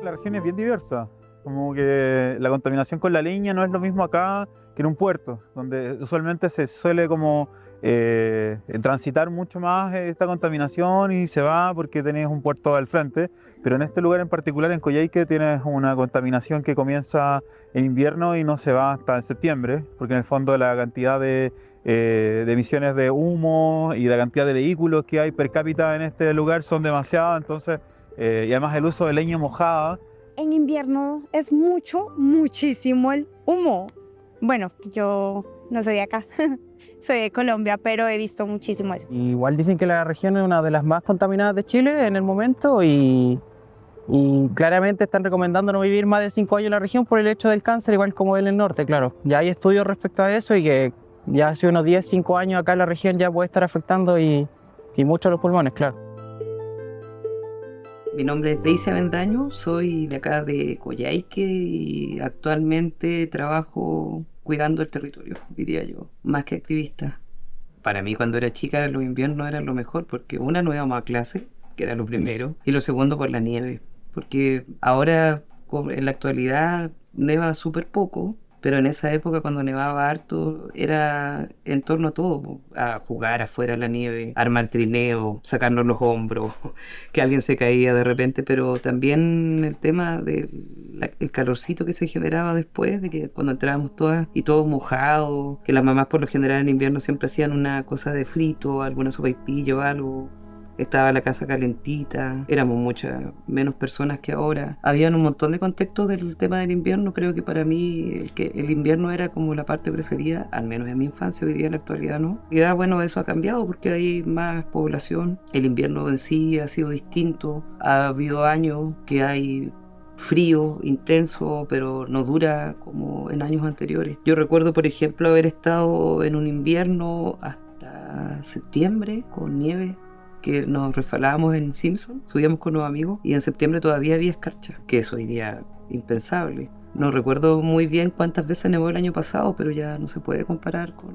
La región es bien diversa, como que la contaminación con la leña no es lo mismo acá que en un puerto, donde usualmente se suele como transitar mucho más esta contaminación y se va porque tenés un puerto al frente, pero en este lugar en particular, en Coyhaique, tienes una contaminación que comienza en invierno y no se va hasta en septiembre, porque en el fondo la cantidad de emisiones de humo y la cantidad de vehículos que hay per cápita en este lugar son demasiadas, entonces y además el uso de leña mojada. En invierno es muchísimo el humo. Bueno, yo no soy de acá, soy de Colombia, pero he visto muchísimo eso. Igual dicen que la región es una de las más contaminadas de Chile en el momento y claramente están recomendando no vivir más de 5 años en la región por el hecho del cáncer, igual como en el norte, claro. Ya hay estudios respecto a eso y que ya hace unos 10, 5 años acá en la región ya puede estar afectando y mucho los pulmones, claro. Mi nombre es Daisy Avendaño, soy de acá de Coyhaique y actualmente trabajo cuidando el territorio, diría yo, más que activista. Para mí cuando era chica los inviernos eran lo mejor porque una, no íbamos a clase, que era lo primero, y lo segundo por la nieve, porque ahora en la actualidad neva súper poco, pero en esa época cuando nevaba harto era en torno a todo, a jugar afuera en la nieve, armar trineo, sacarnos los hombros, que alguien se caía de repente, pero también el tema del calorcito que se generaba después, de que cuando entrábamos todas y todos mojados, que las mamás por lo general en invierno siempre hacían una cosa de frito, alguna sopaipilla o algo. Estaba la casa calentita, éramos muchas menos personas que ahora. Habían un montón de contextos del tema del invierno. Creo que para mí el invierno era como la parte preferida, al menos en mi infancia, hoy día en la actualidad no. Y bueno, eso ha cambiado porque hay más población. El invierno en sí ha sido distinto. Ha habido años que hay frío, intenso, pero no dura como en años anteriores. Yo recuerdo, por ejemplo, haber estado en un invierno hasta septiembre con nieve, que nos resbalábamos en Simpson, subíamos con unos amigos y en septiembre todavía había escarcha, que es hoy día impensable. No recuerdo muy bien cuántas veces nevó el año pasado, pero ya no se puede comparar con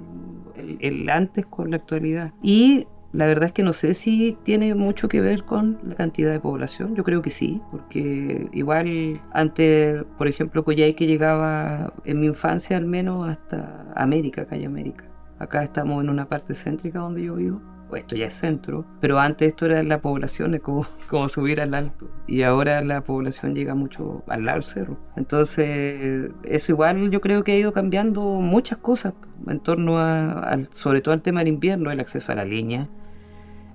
el antes con la actualidad. Y la verdad es que no sé si tiene mucho que ver con la cantidad de población. Yo creo que sí, porque igual antes, por ejemplo, Coyhaique llegaba en mi infancia al menos hasta América, calle América. Acá estamos en una parte céntrica donde yo vivo. Esto ya es centro, pero antes esto era la población, es como subir al alto, y ahora la población llega mucho al lado del cerro. Entonces eso igual yo creo que ha ido cambiando muchas cosas en torno sobre todo al tema del invierno, el acceso a la leña,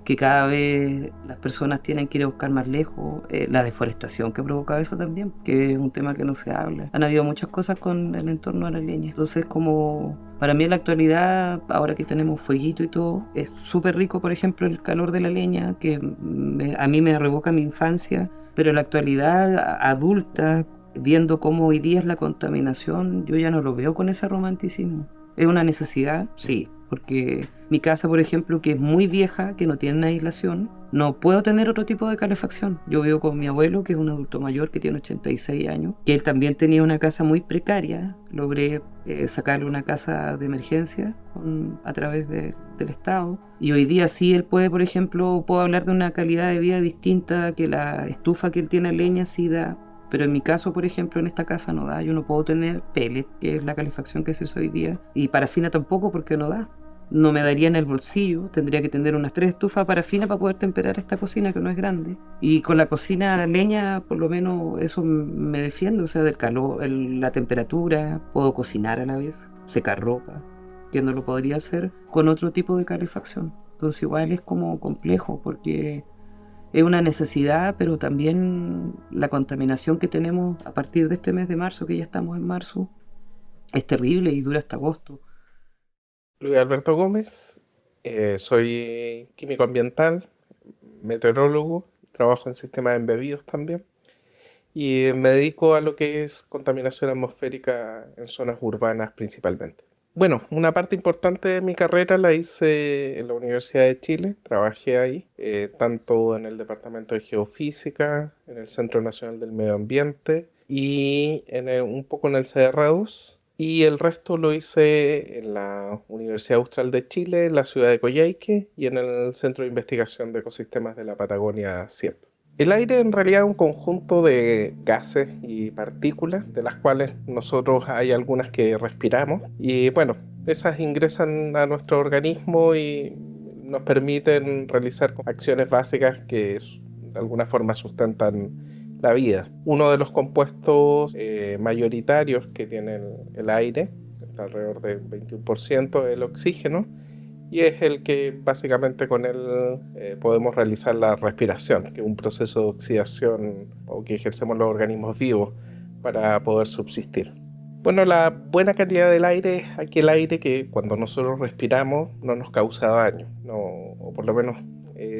que cada vez las personas tienen que ir a buscar más lejos, la deforestación que provoca eso también, que es un tema que no se habla. Han habido muchas cosas con el entorno de la leña. Entonces, como para mí en la actualidad, ahora que tenemos fueguito y todo, es súper rico, por ejemplo, el calor de la leña, que a mí me revoca mi infancia, pero en la actualidad adulta, viendo cómo hoy día es la contaminación, yo ya no lo veo con ese romanticismo. ¿Es una necesidad? Sí, porque mi casa, por ejemplo, que es muy vieja, que no tiene aislación, no puedo tener otro tipo de calefacción. Yo vivo con mi abuelo, que es un adulto mayor, que tiene 86 años, que él también tenía una casa muy precaria. Logré sacarle una casa de emergencia a través del Estado. Y hoy día sí él puede, por ejemplo, puedo hablar de una calidad de vida distinta, que la estufa que él tiene a leña sí da. Pero en mi caso, por ejemplo, en esta casa no da. Yo no puedo tener pellet, que es la calefacción que se usa hoy día, y parafina tampoco porque no da. No me daría en el bolsillo, tendría que tener unas 3 estufas de parafina para poder temperar esta cocina que no es grande. Y con la cocina a leña, por lo menos eso me defiende, o sea, del calor, la temperatura, puedo cocinar a la vez, secar ropa, que no lo podría hacer con otro tipo de calefacción. Entonces igual es como complejo porque es una necesidad, pero también la contaminación que tenemos a partir de este mes de marzo, que ya estamos en marzo, es terrible y dura hasta agosto. Luis Alberto Gómez, soy químico ambiental, meteorólogo, trabajo en sistemas embebidos también y me dedico a lo que es contaminación atmosférica en zonas urbanas principalmente. Bueno, una parte importante de mi carrera la hice en la Universidad de Chile, trabajé ahí, tanto en el Departamento de Geofísica, en el Centro Nacional del Medio Ambiente y un poco en el CDR2. Y el resto lo hice en la Universidad Austral de Chile, en la ciudad de Coyhaique y en el Centro de Investigación de Ecosistemas de la Patagonia, CIEP. El aire en realidad es un conjunto de gases y partículas, de las cuales nosotros hay algunas que respiramos. Y bueno, esas ingresan a nuestro organismo y nos permiten realizar acciones básicas que de alguna forma sustentan la vida. Uno de los compuestos mayoritarios que tiene el aire, está alrededor del 21%, es el oxígeno, y es el que básicamente con él podemos realizar la respiración, que es un proceso de oxidación o que ejercemos los organismos vivos para poder subsistir. Bueno, la buena calidad del aire es aquel aire que cuando nosotros respiramos no nos causa daño, o por lo menos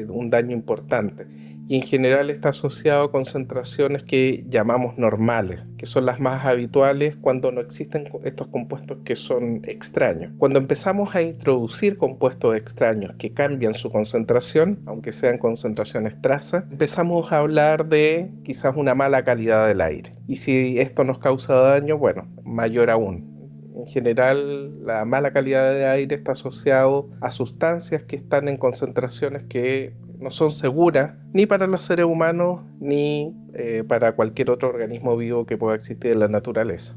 un daño importante. Y en general está asociado a concentraciones que llamamos normales, que son las más habituales cuando no existen estos compuestos que son extraños. Cuando empezamos a introducir compuestos extraños que cambian su concentración, aunque sean concentraciones trazas, empezamos a hablar de quizás una mala calidad del aire. Y si esto nos causa daño, bueno, mayor aún. En general, la mala calidad de aire está asociado a sustancias que están en concentraciones que no son seguras ni para los seres humanos ni para cualquier otro organismo vivo que pueda existir en la naturaleza.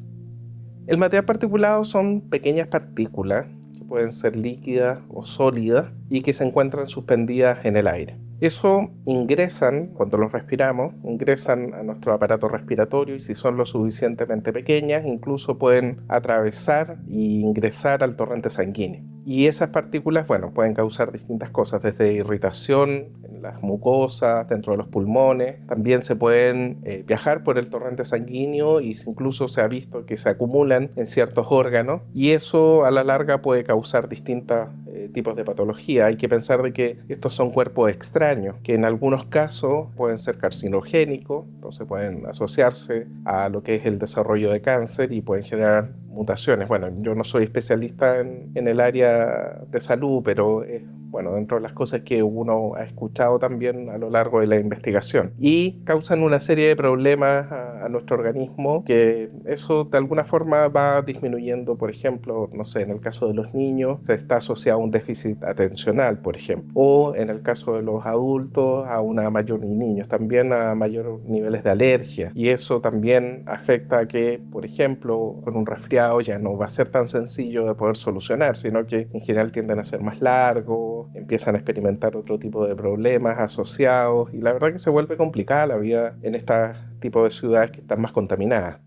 El material particulado son pequeñas partículas que pueden ser líquidas o sólidas y que se encuentran suspendidas en el aire. Eso ingresan, cuando los respiramos, ingresan a nuestro aparato respiratorio y si son lo suficientemente pequeñas, incluso pueden atravesar e ingresar al torrente sanguíneo. Y esas partículas, bueno, pueden causar distintas cosas, desde irritación en las mucosas, dentro de los pulmones. También se pueden viajar por el torrente sanguíneo y incluso se ha visto que se acumulan en ciertos órganos y eso a la larga puede causar distintos tipos de patología. Hay que pensar de que estos son cuerpos extraños, que en algunos casos pueden ser carcinogénicos, entonces pueden asociarse a lo que es el desarrollo de cáncer y pueden generar mutaciones. Bueno, yo no soy especialista en el área de salud, pero bueno, dentro de las cosas que uno ha escuchado también a lo largo de la investigación. Y causan una serie de problemas a nuestro organismo, que eso de alguna forma va disminuyendo, por ejemplo, no sé, en el caso de los niños se está asociado a un déficit atencional, por ejemplo, o en el caso de los adultos a una mayor, y niños también a mayores niveles de alergia. Y eso también afecta a que, por ejemplo, con un resfriado ya no va a ser tan sencillo de poder solucionar, sino que en general tienden a ser más largos, empiezan a experimentar otro tipo de problemas asociados y la verdad que se vuelve complicada la vida en este tipo de ciudades que están más contaminadas.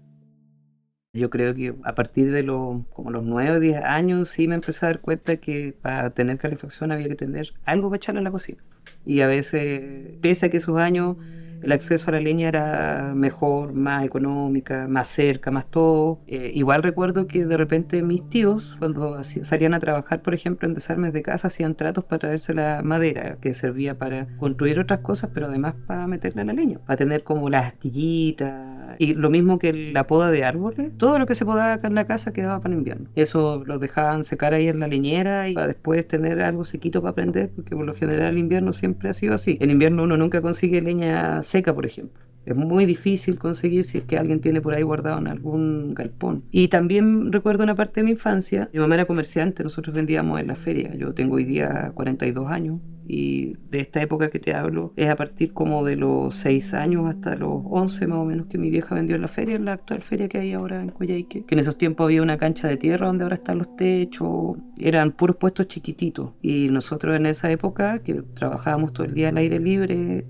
Yo creo que a partir de como los 9 o 10 años sí me empecé a dar cuenta que para tener calefacción había que tener algo para echarle a la cocina. Y a veces, pese a que esos años el acceso a la leña era mejor, más económica, más cerca, más todo. Igual recuerdo que de repente mis tíos, cuando salían a trabajar, por ejemplo, en desarmes de casa, hacían tratos para traerse la madera, que servía para construir otras cosas, pero además para meterle a la leña, para tener como las astillitas. Y lo mismo que la poda de árboles, todo lo que se podaba acá en la casa quedaba para el invierno. Eso lo dejaban secar ahí en la leñera y para después tener algo sequito para prender, porque por lo general el invierno siempre ha sido así. En invierno uno nunca consigue leña seca, por ejemplo. Es muy difícil conseguir si es que alguien tiene por ahí guardado en algún galpón. Y también recuerdo una parte de mi infancia. Mi mamá era comerciante, nosotros vendíamos en la feria. Yo tengo hoy día 42 años y de esta época que te hablo es a partir como de los 6 años hasta los 11 más o menos que mi vieja vendió en la feria, en la actual feria que hay ahora en Coyhaique. Que en esos tiempos había una cancha de tierra donde ahora están los techos. Eran puros puestos chiquititos. Y nosotros en esa época, que trabajábamos todo el día al aire libre,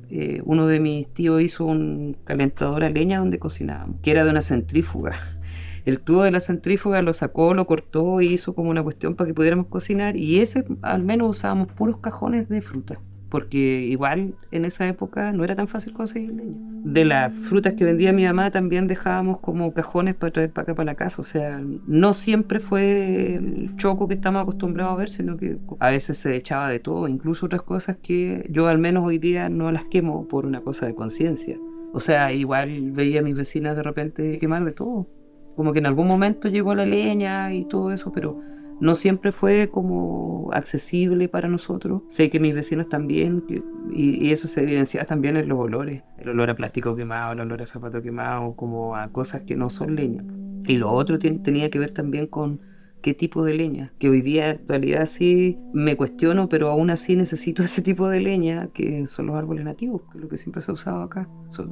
uno de mis tíos hizo un calentador a leña donde cocinábamos, que era de una centrífuga. el tubo de la centrífuga lo sacó, lo cortó y hizo como una cuestión para que pudiéramos cocinar, y ese al menos usábamos puros cajones de fruta, porque igual en esa época no era tan fácil conseguir leña. De las frutas que vendía mi mamá también dejábamos como cajones para traer para acá para la casa, o sea, no siempre fue el choco que estamos acostumbrados a ver, sino que a veces se echaba de todo, incluso otras cosas que yo al menos hoy día no las quemo por una cosa de conciencia. O sea, igual veía a mis vecinas de repente quemar de todo, como que en algún momento llegó la leña y todo eso, pero no siempre fue como accesible para nosotros. Sé que mis vecinos también, y eso se evidencia también en los olores. El olor a plástico quemado, el olor a zapato quemado, como a cosas que no son leña. Y lo otro tenía que ver también con qué tipo de leña, que hoy día en realidad sí me cuestiono, pero aún así necesito ese tipo de leña, que son los árboles nativos, que es lo que siempre se ha usado acá.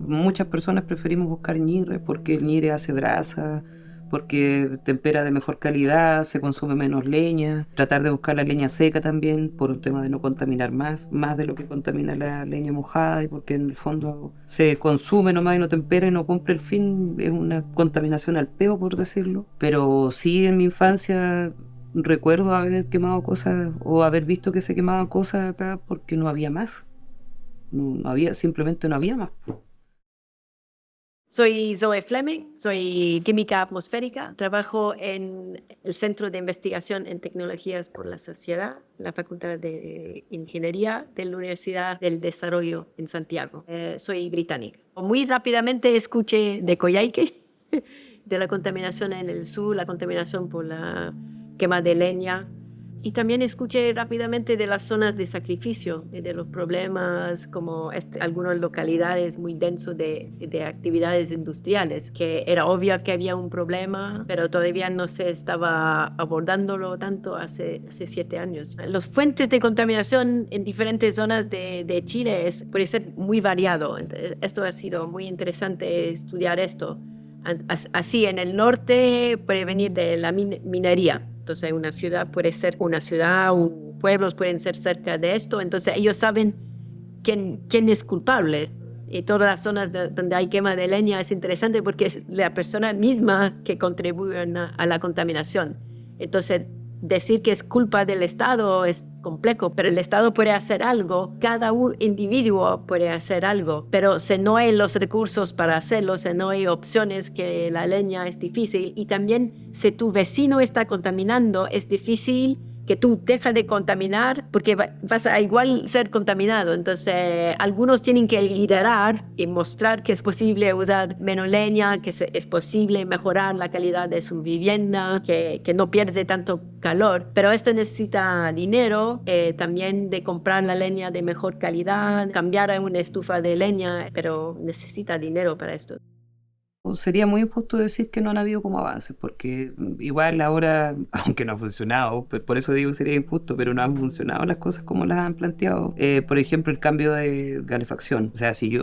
Muchas personas preferimos buscar ñire, porque el ñire hace brasa, porque tempera de mejor calidad, se consume menos leña, tratar de buscar la leña seca también por un tema de no contaminar más de lo que contamina la leña mojada, y porque en el fondo se consume nomás y no tempera y no cumple el fin, es una contaminación al peo, por decirlo. Pero sí, en mi infancia recuerdo haber quemado cosas o haber visto que se quemaban cosas acá porque no había más, simplemente no había más. Soy Zoe Fleming, soy química atmosférica, trabajo en el Centro de Investigación en Tecnologías por la Sociedad, la Facultad de Ingeniería de la Universidad del Desarrollo en Santiago. Soy británica. Muy rápidamente escuché de Coyhaique, de la contaminación en el sur, la contaminación por la quema de leña. Y también escuché rápidamente de las zonas de sacrificio, de los problemas como algunas localidades muy densos de actividades industriales, que era obvio que había un problema, pero todavía no se estaba abordándolo tanto hace 7 años. Las fuentes de contaminación en diferentes zonas de Chile puede ser muy variado. Esto ha sido muy interesante estudiar esto. Así, en el norte puede venir de la minería. Entonces, una ciudad puede ser una ciudad, pueblos pueden ser cerca de esto. Entonces, ellos saben quién es culpable. Y todas las zonas donde hay quema de leña es interesante porque es la persona misma que contribuye a la contaminación. Entonces, decir que es culpa del Estado es complejo, pero el Estado puede hacer algo, cada individuo puede hacer algo, pero si no hay los recursos para hacerlo, si no hay opciones, que la leña es difícil, y también si tu vecino está contaminando, es difícil que tú dejas de contaminar porque vas a igual ser contaminado. Entonces, algunos tienen que liderar y mostrar que es posible usar menos leña, que es posible mejorar la calidad de su vivienda, que no pierde tanto calor. Pero esto necesita dinero, también de comprar la leña de mejor calidad, cambiar a una estufa de leña, pero necesita dinero para esto. Sería muy injusto decir que no han habido como avances, porque igual ahora, aunque no ha funcionado, por eso digo sería injusto, pero no han funcionado las cosas como las han planteado. Por ejemplo, el cambio de calefacción. O sea, si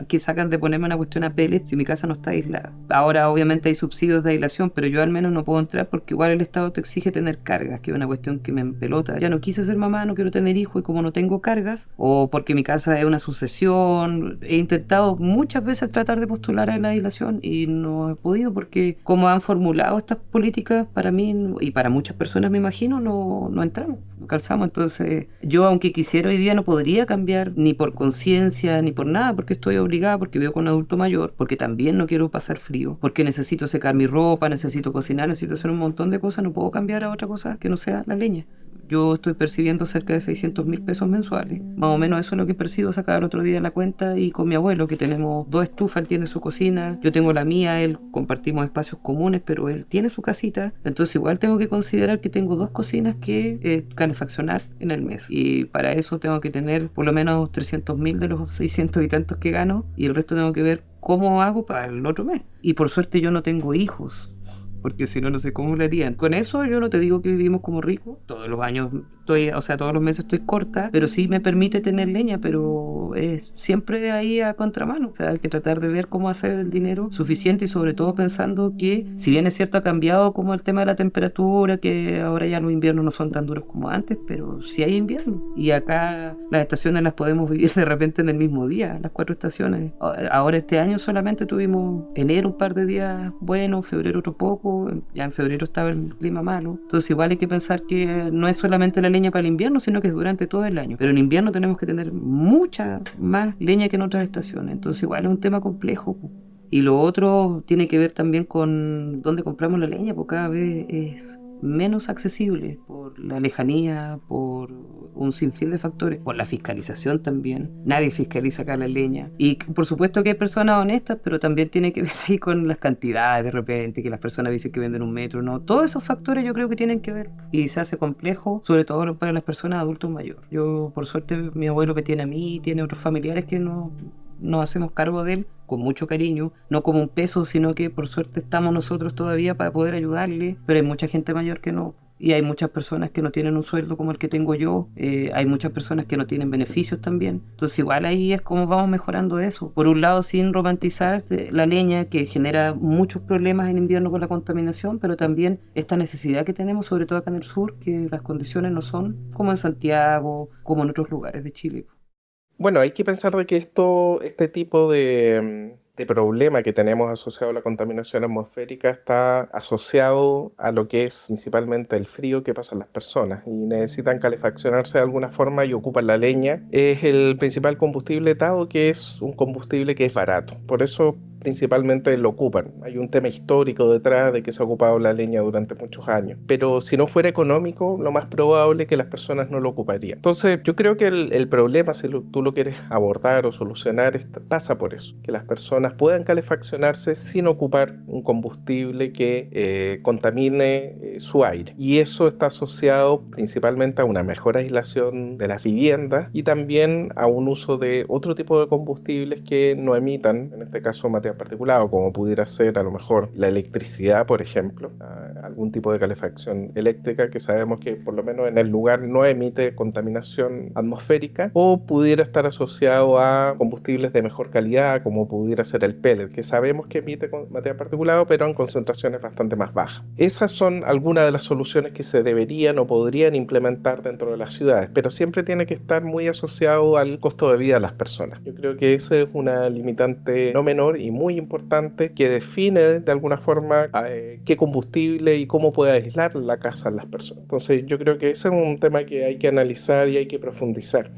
¿qué sacan de ponerme una cuestión a pellet si mi casa no está aislada? Ahora obviamente hay subsidios de aislación, pero yo al menos no puedo entrar porque igual el Estado te exige tener cargas, que es una cuestión que me empelota. Ya no quise ser mamá, no quiero tener hijos, y como no tengo cargas, o porque mi casa es una sucesión, he intentado muchas veces tratar de postular a la aislación y no he podido porque como han formulado estas políticas, para mí y para muchas personas me imagino, no entramos, no calzamos. Entonces yo, aunque quisiera hoy día, no podría cambiar ni por conciencia ni por nada, porque estoy obligada, porque vivo con un adulto mayor, porque también no quiero pasar frío, porque necesito secar mi ropa, necesito cocinar, necesito hacer un montón de cosas. No puedo cambiar a otra cosa que no sea la leña. Yo estoy percibiendo cerca de 600.000 pesos mensuales. Más o menos eso es lo que percibo. Sacaba el otro día en la cuenta, y con mi abuelo, que tenemos 2 estufas, él tiene su cocina, yo tengo la mía, él compartimos espacios comunes, pero él tiene su casita. Entonces igual tengo que considerar que tengo 2 cocinas que calefaccionar en el mes. Y para eso tengo que tener por lo menos 300.000 de los 600 y tantos que gano, y el resto tengo que ver cómo hago para el otro mes. Y por suerte yo no tengo hijos, porque si no, no sé cómo lo harían. Con eso yo no te digo que vivimos como ricos. Todos los años todos los meses estoy corta, pero sí me permite tener leña, pero es siempre ahí a contramano. O sea, hay que tratar de ver cómo hacer el dinero suficiente y sobre todo pensando que, si bien es cierto, ha cambiado como el tema de la temperatura, que ahora ya los inviernos no son tan duros como antes, pero sí hay invierno. Y acá las estaciones las podemos vivir de repente en el mismo día, las 4 estaciones. Ahora este año solamente tuvimos enero un par de días buenos, febrero otro poco, ya en febrero estaba el clima malo. Entonces igual hay que pensar que no es solamente la leña para el invierno, sino que es durante todo el año. Pero en invierno tenemos que tener mucha más leña que en otras estaciones. Entonces igual es un tema complejo. Y lo otro tiene que ver también con dónde compramos la leña, porque cada vez es menos accesible por la lejanía, por un sinfín de factores, por la fiscalización también. Nadie fiscaliza acá la leña. Y por supuesto que hay personas honestas, pero también tiene que ver ahí con las cantidades de repente, que las personas dicen que venden 1 metro, ¿no? Todos esos factores yo creo que tienen que ver. Y se hace complejo, sobre todo para las personas adultos mayores. Yo, por suerte, mi abuelo me tiene a mí, tiene otros familiares que nos hacemos cargo de él con mucho cariño, no como un peso, sino que por suerte estamos nosotros todavía para poder ayudarle, pero hay mucha gente mayor que no. Y hay muchas personas que no tienen un sueldo como el que tengo yo, hay muchas personas que no tienen beneficios también. Entonces igual ahí es como vamos mejorando eso. Por un lado, sin romantizar la leña, que genera muchos problemas en invierno con la contaminación, pero también esta necesidad que tenemos, sobre todo acá en el sur, que las condiciones no son como en Santiago, como en otros lugares de Chile. Bueno, hay que pensar de que este tipo de problema que tenemos asociado a la contaminación atmosférica está asociado a lo que es principalmente el frío que pasan las personas y necesitan calefaccionarse de alguna forma y ocupan la leña. Es el principal combustible, dado que es un combustible que es barato. Por eso principalmente lo ocupan. Hay un tema histórico detrás de que se ha ocupado la leña durante muchos años. Pero si no fuera económico, lo más probable es que las personas no lo ocuparían. Entonces, yo creo que el problema, si tú lo quieres abordar o solucionar, pasa por eso. Que las personas puedan calefaccionarse sin ocupar un combustible que contamine su aire. Y eso está asociado principalmente a una mejor aislación de las viviendas y también a un uso de otro tipo de combustibles que no emitan, en este caso materia particulado, como pudiera ser a lo mejor la electricidad, por ejemplo, algún tipo de calefacción eléctrica que sabemos que por lo menos en el lugar no emite contaminación atmosférica, o pudiera estar asociado a combustibles de mejor calidad, como pudiera ser el pellet, que sabemos que emite materia particulada, pero en concentraciones bastante más bajas. Esas son algunas de las soluciones que se deberían o podrían implementar dentro de las ciudades, pero siempre tiene que estar muy asociado al costo de vida de las personas. Yo creo que esa es una limitante no menor y muy importante que define de alguna forma qué combustible y cómo puede aislar la casa en las personas. Entonces yo creo que ese es un tema que hay que analizar y hay que profundizar.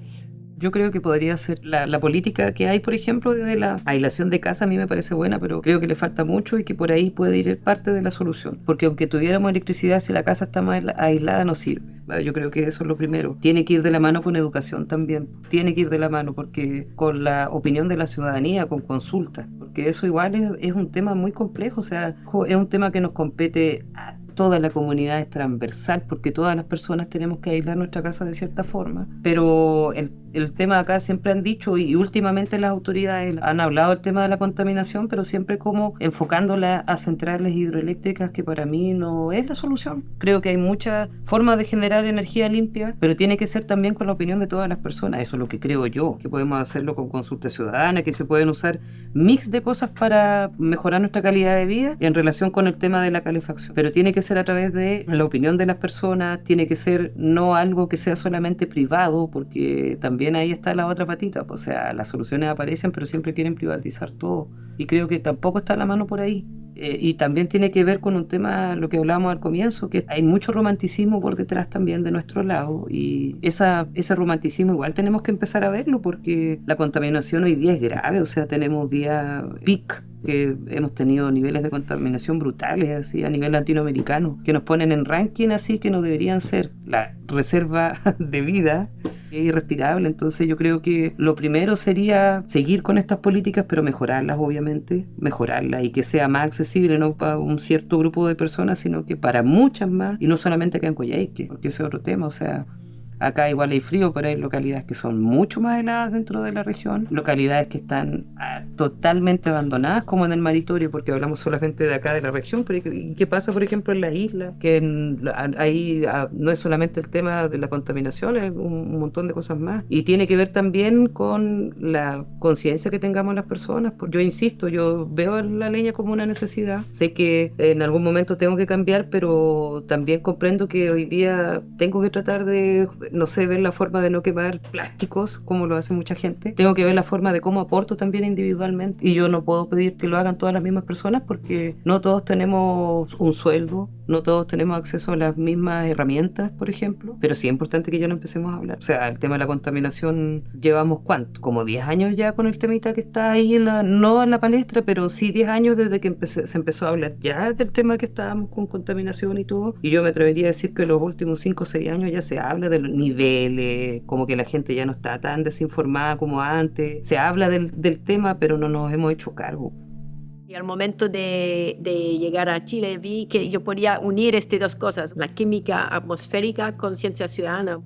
Yo creo que podría ser la política que hay, por ejemplo, de la aislación de casa. A mí me parece buena, pero creo que le falta mucho y que por ahí puede ir parte de la solución. Porque aunque tuviéramos electricidad, si la casa está más aislada, no sirve. Yo creo que eso es lo primero. Tiene que ir de la mano con educación también. Tiene que ir de la mano porque con la opinión de la ciudadanía, con consultas. Porque eso igual es un tema muy complejo. O sea, es un tema que nos compete a toda la comunidad, es transversal, porque todas las personas tenemos que aislar nuestra casa de cierta forma. Pero el tema acá siempre han dicho, y últimamente las autoridades han hablado del tema de la contaminación, pero siempre como enfocándola a centrales hidroeléctricas, que para mí no es la solución. Creo que hay muchas formas de generar energía limpia, pero tiene que ser también con la opinión de todas las personas. Eso es lo que creo yo, que podemos hacerlo con consulta ciudadana, que se pueden usar mix de cosas para mejorar nuestra calidad de vida en relación con el tema de la calefacción. Pero tiene que ser a través de la opinión de las personas, tiene que ser no algo que sea solamente privado, porque también ahí está la otra patita. O sea, las soluciones aparecen, pero siempre quieren privatizar todo. Y creo que tampoco está la mano por ahí. Y también tiene que ver con un tema, lo que hablábamos al comienzo, que hay mucho romanticismo por detrás también de nuestro lado, y ese romanticismo igual tenemos que empezar a verlo, porque la contaminación hoy día es grave. O sea, tenemos días peak, que hemos tenido niveles de contaminación brutales así a nivel latinoamericano, que nos ponen en ranking así que no deberían ser. La reserva de vida es irrespirable. Entonces yo creo que lo primero sería seguir con estas políticas, pero mejorarlas, obviamente, mejorarlas, y que sea más accesible, no para un cierto grupo de personas, sino que para muchas más, y no solamente acá en Coyhaique, porque ese es otro tema. O sea, Acá igual hay frío, pero hay localidades que son mucho más heladas dentro de la región, localidades que están totalmente abandonadas, como en el Maritorio, porque hablamos solamente de acá de la región, pero ¿y qué pasa, por ejemplo, en las islas? Que ahí no es solamente el tema de la contaminación, es un montón de cosas más. Y tiene que ver también con la conciencia que tengamos las personas. Yo insisto, yo veo la leña como una necesidad. Sé que en algún momento tengo que cambiar, pero también comprendo que hoy día tengo que tratar de, no sé, ver la forma de no quemar plásticos, como lo hace mucha gente. Tengo que ver la forma de cómo aporto también individualmente. Y yo no puedo pedir que lo hagan todas las mismas personas porque no todos tenemos un sueldo, no todos tenemos acceso a las mismas herramientas, por ejemplo, pero sí es importante que ya lo empecemos a hablar. O sea, el tema de la contaminación, llevamos ¿cuánto? Como 10 años ya con el temita que está ahí, no en la palestra, pero sí 10 años desde que se empezó a hablar ya del tema que estábamos con contaminación y todo. Y yo me atrevería a decir que en los últimos 5 o 6 años ya se habla de los niveles, como que la gente ya no está tan desinformada como antes. Se habla del tema, pero no nos hemos hecho cargo. Y al momento de llegar a Chile vi que yo podía unir estas dos cosas, la química atmosférica con ciencia ciudadana.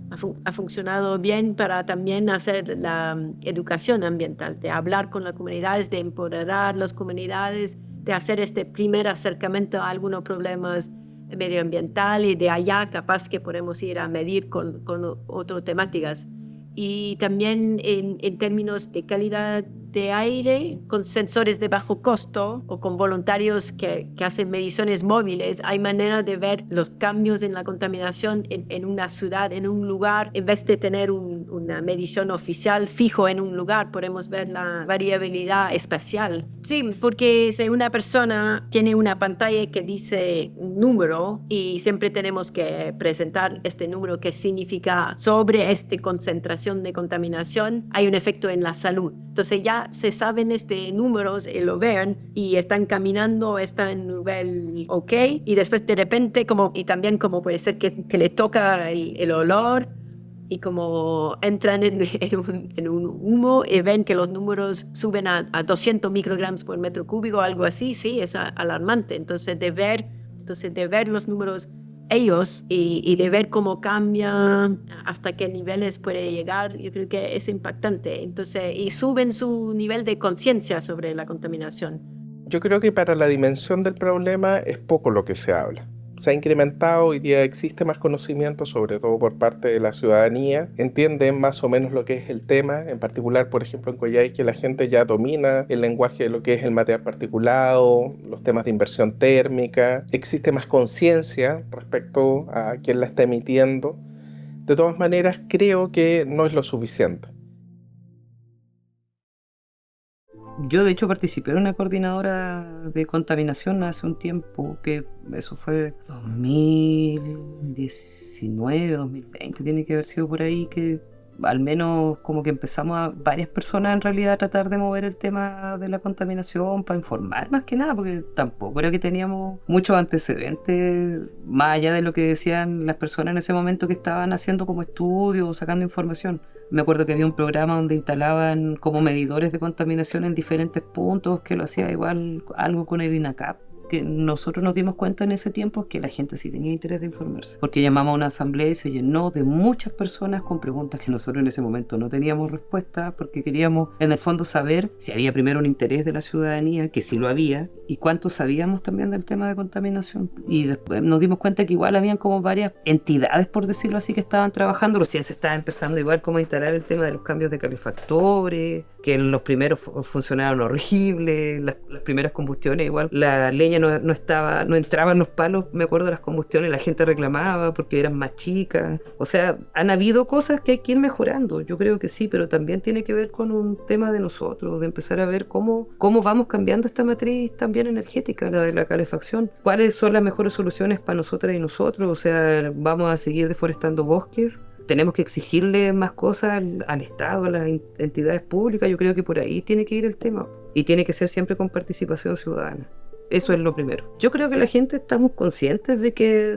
Ha funcionado bien para también hacer la educación ambiental, de hablar con las comunidades, de empoderar las comunidades, de hacer este primer acercamiento a algunos problemas medioambientales y de allá capaz que podemos ir a medir con otras temáticas. Y también en términos de calidad de aire, con sensores de bajo costo o con voluntarios que hacen mediciones móviles, hay manera de ver los cambios en la contaminación en una ciudad, en un lugar. En vez de tener una medición oficial fijo en un lugar, podemos ver la variabilidad espacial. Sí, porque si una persona tiene una pantalla que dice un número y siempre tenemos que presentar este número que significa sobre esta concentración de contaminación, hay un efecto en la salud. Entonces ya se saben números y lo ven y están caminando, están en nivel ok, y después de repente, y también como puede ser que le toca el olor y como entran en un humo y ven que los números suben a 200 microgramos por metro cúbico o algo así, sí, es alarmante. Entonces de ver los números ellos y de ver cómo cambia, hasta qué niveles puede llegar, yo creo que es impactante. Entonces, y suben su nivel de conciencia sobre la contaminación. Yo creo que para la dimensión del problema es poco lo que se habla. Se ha incrementado, hoy día existe más conocimiento, sobre todo por parte de la ciudadanía. Entienden más o menos lo que es el tema, en particular, por ejemplo, en Coyhaique la gente ya domina el lenguaje de lo que es el material particulado, los temas de inversión térmica. Existe más conciencia respecto a quién la está emitiendo. De todas maneras, creo que no es lo suficiente. Yo de hecho participé en una coordinadora de contaminación hace un tiempo, que eso fue 2019, 2020, tiene que haber sido por ahí, que al menos como que empezamos varias personas en realidad a tratar de mover el tema de la contaminación para informar más que nada, porque tampoco era que teníamos muchos antecedentes más allá de lo que decían las personas en ese momento que estaban haciendo como estudios o sacando información. Me acuerdo que había un programa donde instalaban como medidores de contaminación en diferentes puntos, que lo hacía igual algo con el INACAP, que nosotros nos dimos cuenta en ese tiempo que la gente sí tenía interés de informarse, porque llamamos a una asamblea y se llenó de muchas personas con preguntas que nosotros en ese momento no teníamos respuesta, porque queríamos en el fondo saber si había primero un interés de la ciudadanía, que sí lo había, y cuánto sabíamos también del tema de contaminación. Y después nos dimos cuenta que igual habían como varias entidades, por decirlo así, que estaban trabajando. Recién se estaba empezando igual como a instalar el tema de los cambios de calefactores, que los primeros funcionaban horribles, las primeras combustiones igual, la leña no entraba en los palos, me acuerdo de las combustiones, la gente reclamaba porque eran más chicas. O sea, han habido cosas que hay que ir mejorando, yo creo que sí, pero también tiene que ver con un tema de nosotros, de empezar a ver cómo vamos cambiando esta matriz también energética, la de la calefacción. ¿Cuáles son las mejores soluciones para nosotras y nosotros? O sea, ¿vamos a seguir deforestando bosques? ¿Tenemos que exigirle más cosas al Estado, a las entidades públicas? Yo creo que por ahí tiene que ir el tema, y tiene que ser siempre con participación ciudadana. Eso es lo primero. Yo creo que la gente estamos conscientes de que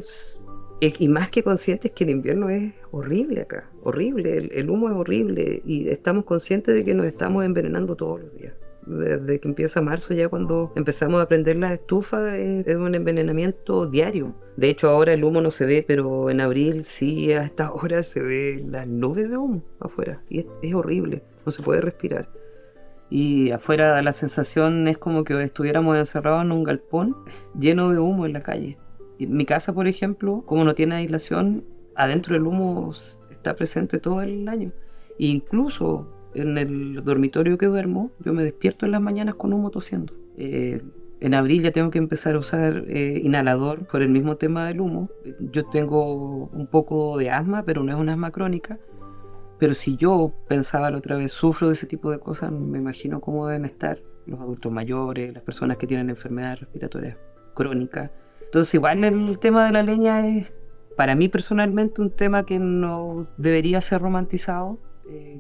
y más que conscientes, que el invierno es horrible acá, horrible, el humo es horrible, y estamos conscientes de que nos estamos envenenando todos los días. Desde que empieza marzo, ya cuando empezamos a prender las estufas, es un envenenamiento diario. De hecho, ahora el humo no se ve, pero en abril sí, a estas horas se ve las nubes de humo afuera. Y es horrible, no se puede respirar. Y afuera la sensación es como que estuviéramos encerrados en un galpón lleno de humo en la calle. Y mi casa, por ejemplo, como no tiene aislación, adentro el humo está presente todo el año. E incluso en el dormitorio que duermo, yo me despierto en las mañanas con humo tosiendo. En abril ya tengo que empezar a usar inhalador por el mismo tema del humo. Yo tengo un poco de asma, pero no es una asma crónica. Pero si yo pensaba la otra vez, sufro de ese tipo de cosas, me imagino cómo deben estar los adultos mayores, las personas que tienen enfermedades respiratorias crónicas. Entonces igual el tema de la leña es, para mí personalmente, un tema que no debería ser romantizado,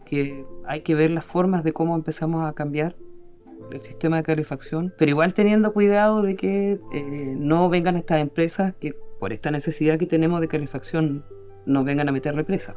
que hay que ver las formas de cómo empezamos a cambiar el sistema de calefacción, pero igual teniendo cuidado de que no vengan estas empresas que por esta necesidad que tenemos de calefacción nos vengan a meter represas.